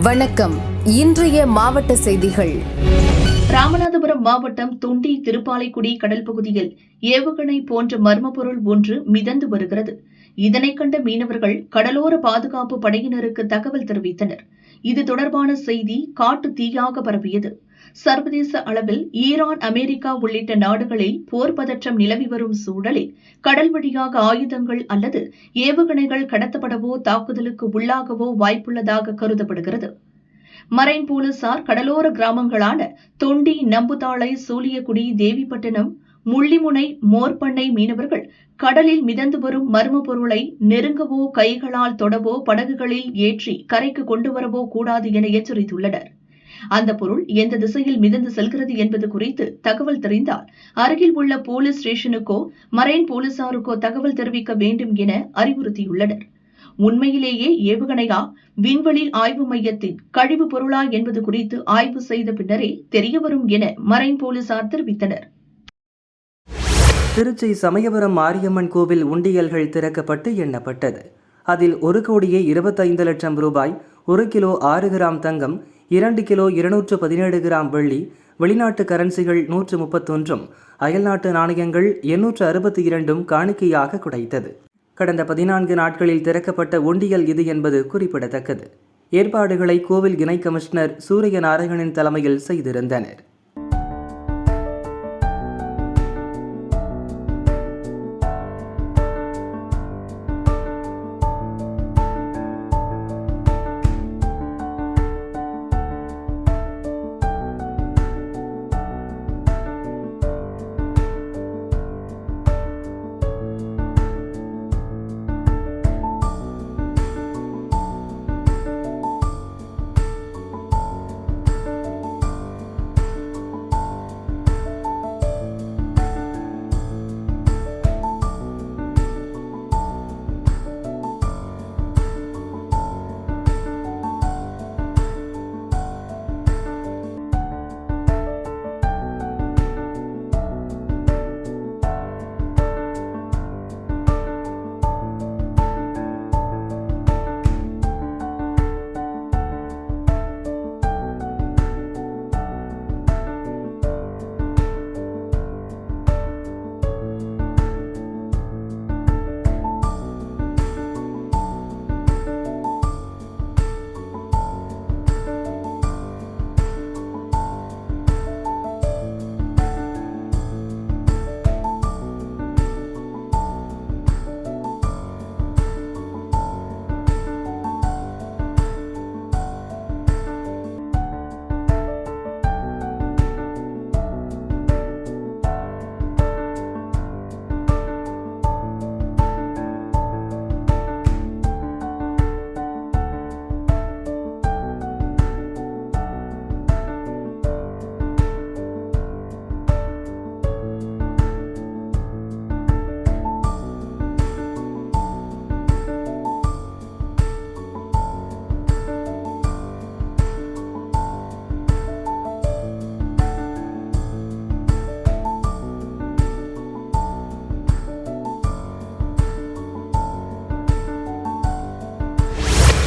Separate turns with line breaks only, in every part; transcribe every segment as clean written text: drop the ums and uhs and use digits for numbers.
வணக்கம். இன்றைய மாவட்ட செய்திகள்.
ராமநாதபுரம் மாவட்டம் தொண்டி திருப்பாலைக்குடி கடல் பகுதியில் ஏவுகணை போன்ற மர்ம பொருள் ஒன்று மிதந்து வருகிறது. இதனை கண்ட மீனவர்கள் கடலோர பாதுகாப்பு படையினருக்கு தகவல் தெரிவித்தனர். இது தொடர்பான செய்தி காட்டு தீயாக பரவியது. சர்வதேச அளவில் ஈரான், அமெரிக்கா உள்ளிட்ட நாடுகளில் போர் பதற்றம் நிலவி வரும் சூழலில் கடல் வழியாக ஆயுதங்கள் அல்லது ஏவுகணைகள் கடத்தப்படவோ தாக்குதலுக்கு உள்ளாகவோ வாய்ப்புள்ளதாக கருதப்படுகிறது. மரைன் போலீசார் கடலோர கிராமங்களான தொண்டி, நம்புதாளை, சூலியக்குடி, தேவிப்பட்டினம், முள்ளிமுனை, மோர்பண்ணை மீனவர்கள் கடலில் மிதந்து வரும் மர்ம பொருளை நெருங்கவோ கைகளால் தொடவோ படகுகளில் ஏற்றி கரைக்கு கொண்டு வரவோ கூடாது என எச்சரித்துள்ளனர். அந்த பொருள் எந்த திசையில் மிதந்து செல்கிறது என்பது குறித்து தகவல் தெரிந்தால் அருகில் உள்ள போலீஸ் ஸ்டேஷனுக்கோ மரைன் போலீசாருக்கோ தகவல் தெரிவிக்க வேண்டும் என அறிவுறுத்தியுள்ளனர். உண்மையிலேயே ஏவுகணையா, விண்வெளி ஆய்வு மையத்தின் கழிவு பொருளா என்பது குறித்து ஆய்வு செய்த பின்னரே தெரியவரும் என மரைன் போலீசார் தெரிவித்தனர்.
திருச்சி சமயபுரம் மாரியம்மன் கோவில் உண்டியல்கள் திறக்கப்பட்டு எண்ணப்பட்டது. அதில் 1,25,00,000 ரூபாய், 1 கிலோ 6 கிராம் தங்கம், 2 கிலோ 217 கிராம் வெள்ளி, வெளிநாட்டு கரன்சிகள் 131, அயல்நாட்டு நாணயங்கள் 862 காணிக்கையாக கிடைத்தது. கடந்த 14 நாட்களில் திறக்கப்பட்ட உண்டியல் இது என்பது குறிப்பிடத்தக்கது. ஏற்பாடுகளை கோவில் இணை கமிஷனர் சூரிய நாராயணன் தலைமையில் செய்திருந்தனர்.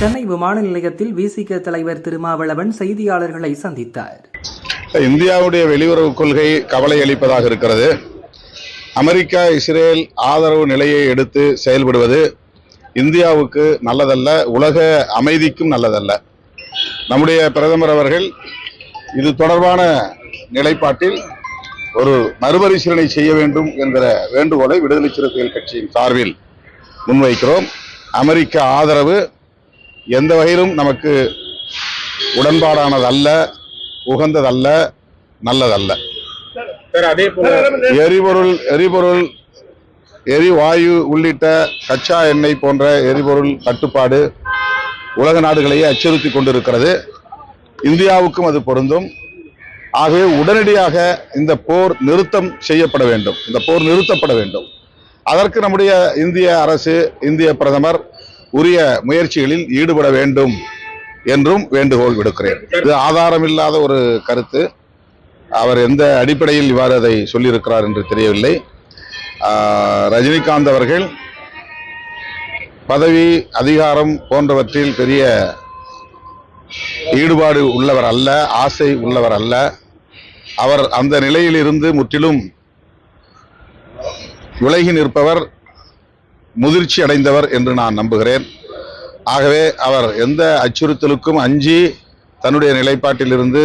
சென்னை விமான நிலையத்தில் விசிக தலைவர் திருமாவளவன் செய்தியாளர்களை சந்தித்தார்.
இந்தியாவுடைய வெளியுறவு கொள்கை கவலை அளிப்பதாக இருக்கிறது. அமெரிக்கா, இஸ்ரேல் ஆதரவு நிலையை எடுத்து செயல்படுவது இந்தியாவுக்கு நல்லதல்ல, உலக அமைதிக்கும் நல்லதல்ல. நம்முடைய பிரதமர் அவர்கள் இது தொடர்பான நிலைப்பாட்டில் ஒரு மறுபரிசீலனை செய்ய வேண்டும் என்கிற வேண்டுகோளை விடுதலை சிறுத்தைகள் கட்சியின் சார்பில் முன்வைக்கிறோம். அமெரிக்க ஆதரவு எந்த வகையிலும் நமக்கு உடன்பாடானதல்ல, உகந்ததல்ல, நல்லதல்ல. எரிபொருள், எரிவாயு உள்ளிட்ட கச்சா எண்ணெய் போன்ற எரிபொருள் தட்டுப்பாடு உலக நாடுகளையே அச்சுறுத்தி கொண்டிருக்கிறது. இந்தியாவுக்கும் அது பொருந்தும். ஆகவே உடனடியாக இந்த போர் நிறுத்தப்பட வேண்டும். அதற்கு நம்முடைய இந்திய அரசு, இந்திய பிரதமர் உரிய முயற்சிகளில் ஈடுபட வேண்டும் என்றும் வேண்டுகோள் விடுக்கிறேன். இது ஆதாரமில்லாத ஒரு கருத்து. அவர் எந்த அடிப்படையில் இவ்வாறு அதை சொல்லியிருக்கிறார் என்று தெரியவில்லை. ரஜினிகாந்த் அவர்கள் பதவி, அதிகாரம் போன்றவற்றில் பெரிய ஈடுபாடு உள்ளவர் அல்ல, ஆசை உள்ளவர் அல்ல. அவர் அந்த நிலையிலிருந்து முற்றிலும் விலகி நிற்பவர், முதிர்ச்சி அடைந்தவர் என்று நான் நம்புகிறேன். ஆகவே அவர் எந்த அச்சுறுத்தலுக்கும் அஞ்சி தன்னுடைய நிலைப்பாட்டிலிருந்து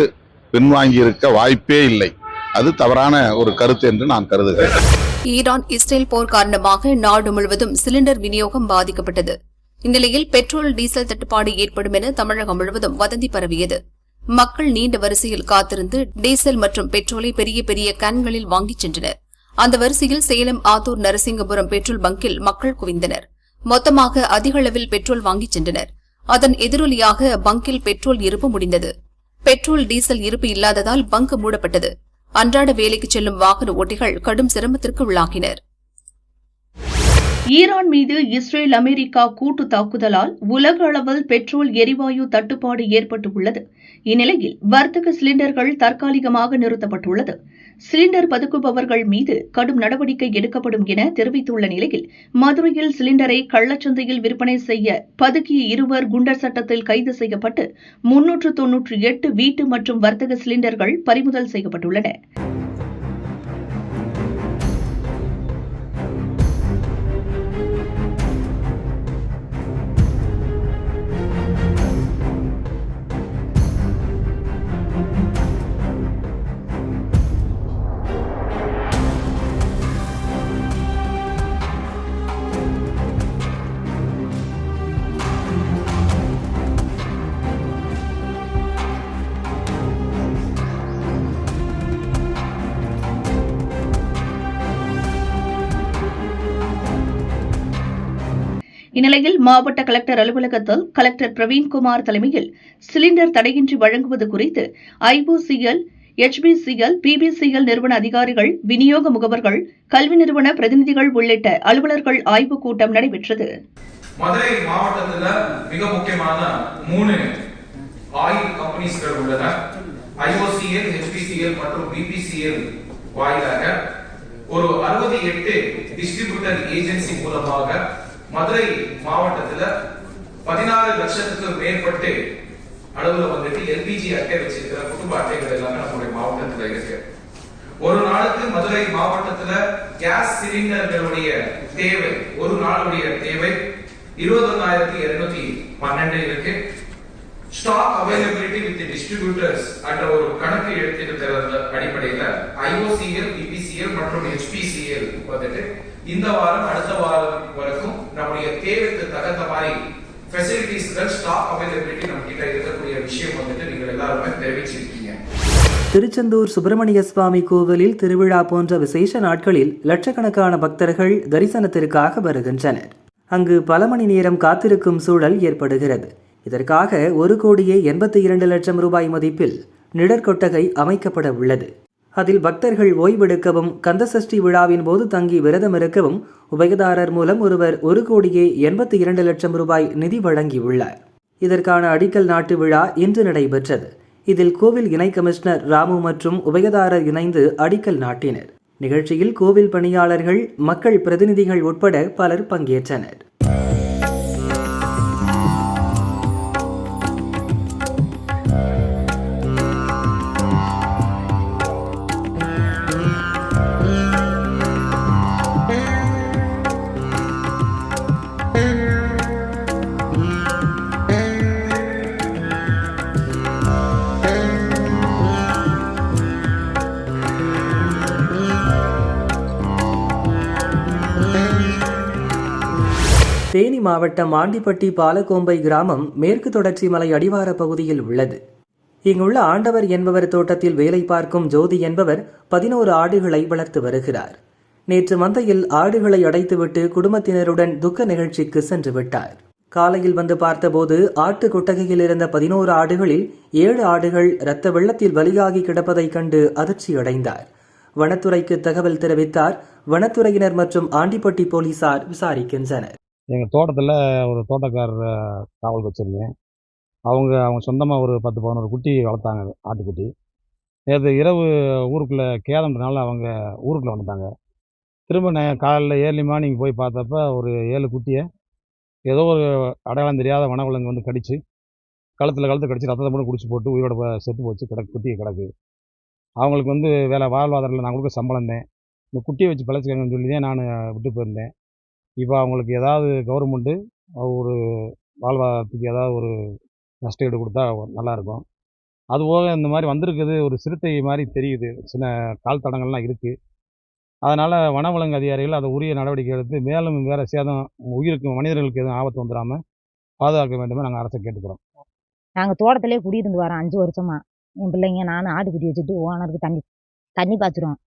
பின்வாங்கி இருக்க வாய்ப்பே இல்லை. அது தவறான ஒரு கருத்து என்று நான் கருதுகிறேன்.
ஈரான் இஸ்ரேல் போர் காரணமாக நாடு முழுவதும் சிலிண்டர் விநியோகம் பாதிக்கப்பட்டது. இந்நிலையில் பெட்ரோல் டீசல் தட்டுப்பாடு ஏற்படும் என தமிழகம் முழுவதும் வதந்தி பரவியது. மக்கள் நீண்ட வரிசையில் காத்திருந்து டீசல் மற்றும் பெட்ரோலை பெரிய பெரிய கேன்களில் வாங்கிச் சென்றனர். அந்த வரிசையில் சேலம், ஆத்தூர், நரசிங்கபுரம் பெட்ரோல் பங்கில் மக்கள் குவிந்தனர். மொத்தமாக அதிக அளவில் பெட்ரோல் வாங்கிச் சென்றனர். அதன் எதிரொலியாக பங்கில் பெட்ரோல் இருப்பு முடிந்தது. பெட்ரோல், டீசல் இருப்பு இல்லாததால் பங்க் மூடப்பட்டது. அன்றாட வேலைக்கு செல்லும் வாகன ஓட்டிகள் கடும் சிரமத்திற்கு உள்ளாகினர்.
ஈரான் மீது இஸ்ரேல், அமெரிக்கா கூட்டு தாக்குதலால் உலக அளவில் பெட்ரோல், எரிவாயு தட்டுப்பாடு ஏற்பட்டுள்ளது. இந்நிலையில் வர்த்தக சிலிண்டர்கள் தற்காலிகமாக நிறுத்தப்பட்டுள்ளது. சிலிண்டர் பதுக்குபவர்கள் மீது கடும் நடவடிக்கை எடுக்கப்படும் என தெரிவித்துள்ள நிலையில், மதுரையில் சிலிண்டரை கள்ளச்சந்தையில் விற்பனை செய்ய பதுக்கிய இருவர் குண்டர் சட்டத்தில் கைது செய்யப்பட்டு 398 வீட்டு மற்றும் வர்த்தக சிலிண்டர்கள் பறிமுதல் செய்யப்பட்டுள்ளன. இந்நிலையில் மாவட்ட கலெக்டர் அலுவலகத்தில் கலெக்டர் பிரவீன்குமார் தலைமையில் சிலிண்டர் தடையின்றி வழங்குவது குறித்து IOCL, HBCL, PBCL நிறுவன அதிகாரிகள், விநியோக முகவர்கள், கல்வி நிறுவன பிரதிநிதிகள் உள்ளிட்ட அலுவலர்கள் ஆய்வுக் கூட்டம் நடைபெற்றது.
மதுரை மாவட்டத்தில் மிக முக்கியமான 3 ஆயில் கம்பெனிஸ்கள் உள்ளன. IOCL, HBCL மற்றும் BPCL வாயிலாக ஒரு 68 டிஸ்ட்ரிபியூட்டர் ஏஜென்சி மூலமாக மதுரை மாவட்டத்தில் 16 லட்சத்துக்கு மேற்பட்டு அளவுல வந்துட்டு LPG அட்டை வச்சிருக்கிற குடும்ப அட்டைகள் எல்லாமே நம்முடைய மாவட்டத்தில் இருக்கு. ஒரு நாளுக்கு மதுரை மாவட்டத்துல கேஸ் சிலிண்டர்களுடைய தேவை, ஒரு நாளுடைய தேவை 21,212 இருக்கு. ஸ்டாக் அவைலபிலிட்டி வித் டிஸ்ட்ரிபியூட்டர்ஸ் என்ற ஒரு கணக்கு எடுத்திருக்கிற அடிப்படையில் IOCL, BPCL மற்றும் HPCL வந்துட்டு இந்த வாரம் அடுத்த வாரம் வரைக்கும் நம்முடைய தேவைக்கு தகுந்த மாதிரி ஃபெசிலிட்டிஸ்கள், ஸ்டாக் அவைலபிலிட்டி நம்ம கிட்ட இருக்கக்கூடிய விஷயம் வந்துட்டு நீங்கள் எல்லாருமே தெரிவிச்சிருக்கீங்க.
திருச்செந்தூர் சுப்பிரமணிய சுவாமி கோவிலில் திருவிழா போன்ற விசேஷ நாட்களில் லட்சக்கணக்கான பக்தர்கள் தரிசனத்திற்காக வருகின்றனர். அங்கு பல மணி நேரம் காத்திருக்கும் சூழல் ஏற்படுகிறது. இதற்காக 1,82,00,000 ரூபாய் மதிப்பில் நிழற்கொட்டகை அமைக்கப்பட உள்ளது. அதில் பக்தர்கள் ஓய்வெடுக்கவும், கந்தசஷ்டி விழாவின் போது தங்கி விரதம் இருக்கவும் உபயதாரர் மூலம் ஒருவர் 1,82,00,000 ரூபாய் நிதி வழங்கியுள்ளார். இதற்கான அடிக்கல் நாட்டு விழா இன்று நடைபெற்றது. இதில் கோவில் இணை கமிஷனர் ராமு மற்றும் உபயதாரர் இணைந்து அடிக்கல் நாட்டினர். நிகழ்ச்சியில் கோவில் பணியாளர்கள், மக்கள் பிரதிநிதிகள் உட்பட பலர் பங்கேற்றனர். தேனி மாவட்டம் ஆண்டிப்பட்டி பாலக்கோம்பை கிராமம் மேற்கு தொடர்ச்சி மலை அடிவார பகுதியில் உள்ளது. இங்குள்ள ஆண்டவர் என்பவர் தோட்டத்தில் வேலை பார்க்கும் ஜோதி என்பவர் 11 ஆடுகளை வளர்த்து வருகிறார். நேற்று மந்தையில் ஆடுகளை அடைத்துவிட்டு குடும்பத்தினருடன் துக்க நிகழ்ச்சிக்கு சென்று விட்டார். காலையில் வந்து பார்த்தபோது ஆட்டு கொட்டகையில் இருந்த 11 ஆடுகளில் 7 ஆடுகள் இரத்த வெள்ளத்தில் பலியாகி கிடப்பதைக் கண்டு அதிர்ச்சி அடைந்தார். வனத்துறைக்கு தகவல் தெரிவித்தார். வனத்துறையினர் மற்றும் ஆண்டிப்பட்டி போலீசார் விசாரிக்கின்றனர்.
எங்கள் தோட்டத்தில் ஒரு தோட்டக்காரர் காவல் வச்சுருந்தேன். அவங்க சொந்தமாக ஒரு 10-11 குட்டி வளர்த்தாங்க, ஆட்டுக்குட்டி. நேற்று இரவு ஊருக்குள்ளே கேதம்ன்றனால அவங்க ஊருக்குள்ளே வந்துட்டாங்க. திரும்ப காலையில் ஏர்லி மார்னிங் போய் பார்த்தப்ப ஒரு 7 குட்டியை ஏதோ ஒரு அடையாளம் தெரியாத வனவிலங்கு வந்து கடித்து கழுத்து கடிச்சு ரத்தத்தை மட்டும் குடிச்சு போட்டு உயிரோட செத்து போச்சு, குட்டியை கிடக்கு. அவங்களுக்கு வந்து வேலை வாழ்வாதாரத்தில் நான் கொடுக்க சம்பளம் தான். இந்த குட்டியை வச்சு பிழைச்சிக்கணும்னு சொல்லி தான் நான் விட்டு போயிருந்தேன். இப்போ அவங்களுக்கு ஏதாவது கவர்மெண்ட்டு ஒரு வாழ்வாதாரத்துக்கு ஏதாவது ஒரு நஷ்டஈடு கொடுத்தா நல்லாயிருக்கும். அதுபோக இந்த மாதிரி வந்திருக்குது ஒரு சிறுத்தை மாதிரி தெரியுது, சின்ன கால் தடங்கள்லாம் இருக்குது. அதனால் வனவிலங்கு அதிகாரிகள் அதை உரிய நடவடிக்கை எடுத்து மேலும் வேறு சேதம் உயிருக்கு மனிதர்களுக்கு எதுவும் ஆபத்து வந்துடாமல் பாதுகாக்க வேண்டுமே நாங்கள் அரசை கேட்டுக்கிறோம்.
நாங்கள் தோட்டத்திலே குடியிருந்து வரோம் 5 வருஷமாக. என் பிள்ளைங்க நானும் ஆட்டுக்குட்டி வச்சுட்டு ஓனருக்கு தண்ணி பாய்ச்சிரும்.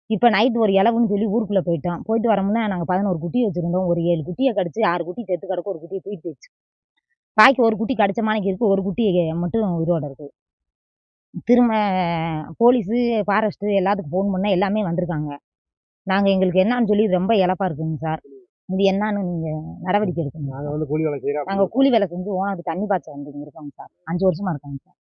இப்போ நைட்டு ஒரு இலவுன்னு சொல்லி ஊருக்குள்ளே போயிட்டு வரோம்னா நாங்கள் 11 குட்டி வச்சுருந்தோம். ஒரு 7 குட்டியை கடிச்சு 6 குட்டி செத்து கிடக்கு, ஒரு குட்டியை தூக்கிட்டு போயிடுச்சு. பாக்கி ஒரு குட்டி கடிச்ச மாணிக்கு இருக்குது, ஒரு குட்டி மட்டும் உயிரோட இருக்குது. திரும்ப போலீஸு ஃபாரஸ்ட்டு எல்லாத்துக்கும் ஃபோன் பண்ணால் எல்லாமே வந்திருக்காங்க. நாங்கள் எங்களுக்கு என்னான்னு சொல்லி ரொம்ப இழப்பாக இருக்குங்க சார். இது என்னான்னு நீங்கள் நடவடிக்கை எடுக்கணும்.
நாங்கள் கூலி வேலை செய்கிறோம்.
நாங்கள் கூலி வேலை செஞ்சு ஓனருக்கு தண்ணி பாய்ச்ச வந்து இருக்கோங்க சார். 5 வருஷமாக இருக்காங்க சார்.